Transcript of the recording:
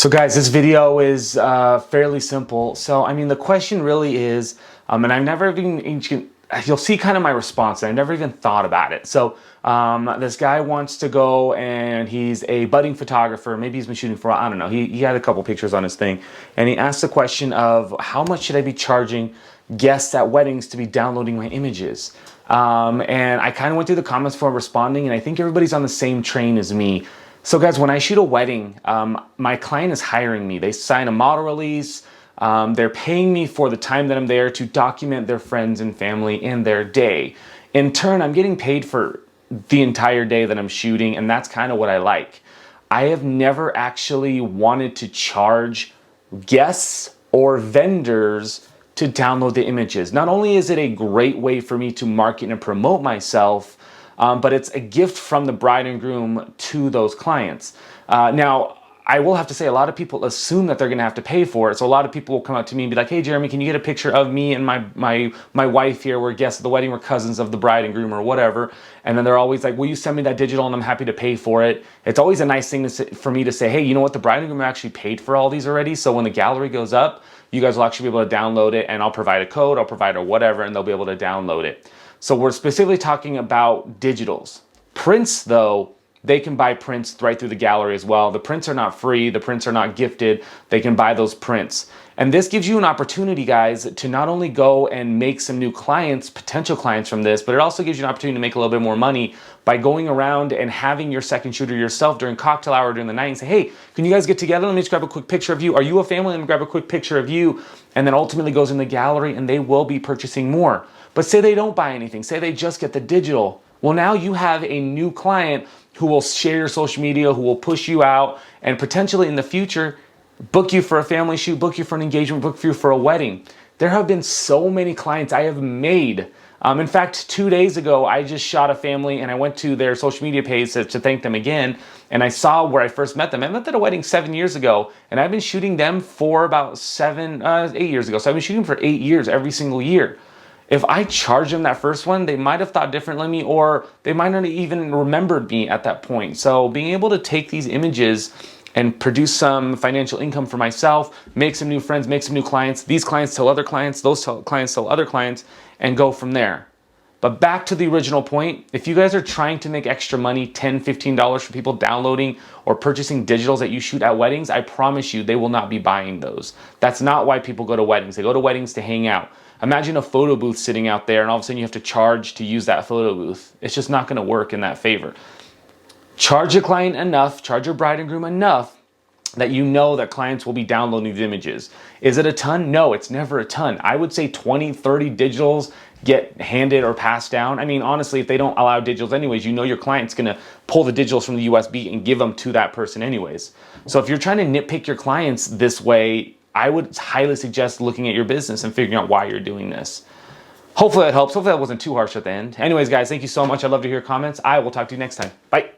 So guys, this video is fairly simple. So, I mean, the question really is, and I've never even, you'll see kind of my response, and I've never even thought about it. So this guy wants to go, and he's a budding photographer. Maybe he's been shooting for, I don't know. He had a couple pictures on his thing, and he asked the question of how much should I be charging guests at weddings to be downloading my images? And I kind of went through the comments before responding, and I think everybody's on the same train as me. So guys, when I shoot a wedding, my client is hiring me. They sign a model release. They're paying me for the time that I'm there to document their friends and family in their day. In turn, I'm getting paid for the entire day that I'm shooting, and that's kind of what I like. I have never actually wanted to charge guests or vendors to download the images. Not only is it a great way for me to market and promote myself, but it's a gift from the bride and groom to those clients. Now, I will have to say a lot of people assume that they're gonna have to pay for it. So a lot of people will come up to me and be like, hey, Jeramie, can you get a picture of me and my wife here? We're guests at the wedding, we're cousins of the bride and groom or whatever. And then they're always like, will you send me that digital and I'm happy to pay for it. It's always a nice thing for me to say, hey, you know what? The bride and groom actually paid for all these already. So when the gallery goes up, you guys will actually be able to download it, and I'll provide a code, I'll provide a whatever, and they'll be able to download it. So we're specifically talking about digitals. Prints, though, they can buy prints right through the gallery as well. The prints are not free, the prints are not gifted, they can buy those prints. And this gives you an opportunity, guys, to not only go and make some new clients, potential clients from this, but it also gives you an opportunity to make a little bit more money by going around and having your second shooter yourself during cocktail hour during the night and say, hey, can you guys get together? Let me just grab a quick picture of you. Are you a family? Let me grab a quick picture of you. And then ultimately goes in the gallery and they will be purchasing more. But say they don't buy anything, say they just get the digital. Well, now you have a new client who will share your social media, who will push you out, and potentially in the future, book you for a family shoot, book you for an engagement, book you for a wedding. There have been so many clients I have made. In fact, 2 days ago, I just shot a family and I went to their social media page to thank them again. And I saw where I first met them. I met them at a wedding 7 years ago, and I've been shooting them for about 8 years ago. So I've been shooting for 8 years every single year. If I charged them that first one, they might have thought differently of me, or they might not have even remembered me at that point. So being able to take these images and produce some financial income for myself, make some new friends, make some new clients. These clients tell other clients, those clients tell other clients, and go from there. But back to the original point, if you guys are trying to make extra money, $10, $15 for people downloading or purchasing digitals that you shoot at weddings, I promise you they will not be buying those. That's not why people go to weddings. They go to weddings to hang out. Imagine a photo booth sitting out there and all of a sudden you have to charge to use that photo booth. It's just not gonna work in that favor. Charge your client enough, charge your bride and groom enough that you know that clients will be downloading these images. Is it a ton? No, it's never a ton. I would say 20, 30 digitals get handed or passed down. I mean, honestly, if they don't allow digitals anyways, you know your client's gonna pull the digitals from the USB and give them to that person anyways. So if you're trying to nitpick your clients this way, I would highly suggest looking at your business and figuring out why you're doing this. Hopefully that helps. Hopefully that wasn't too harsh at the end. Anyways, guys, thank you so much. I'd love to hear your comments. I will talk to you next time. Bye.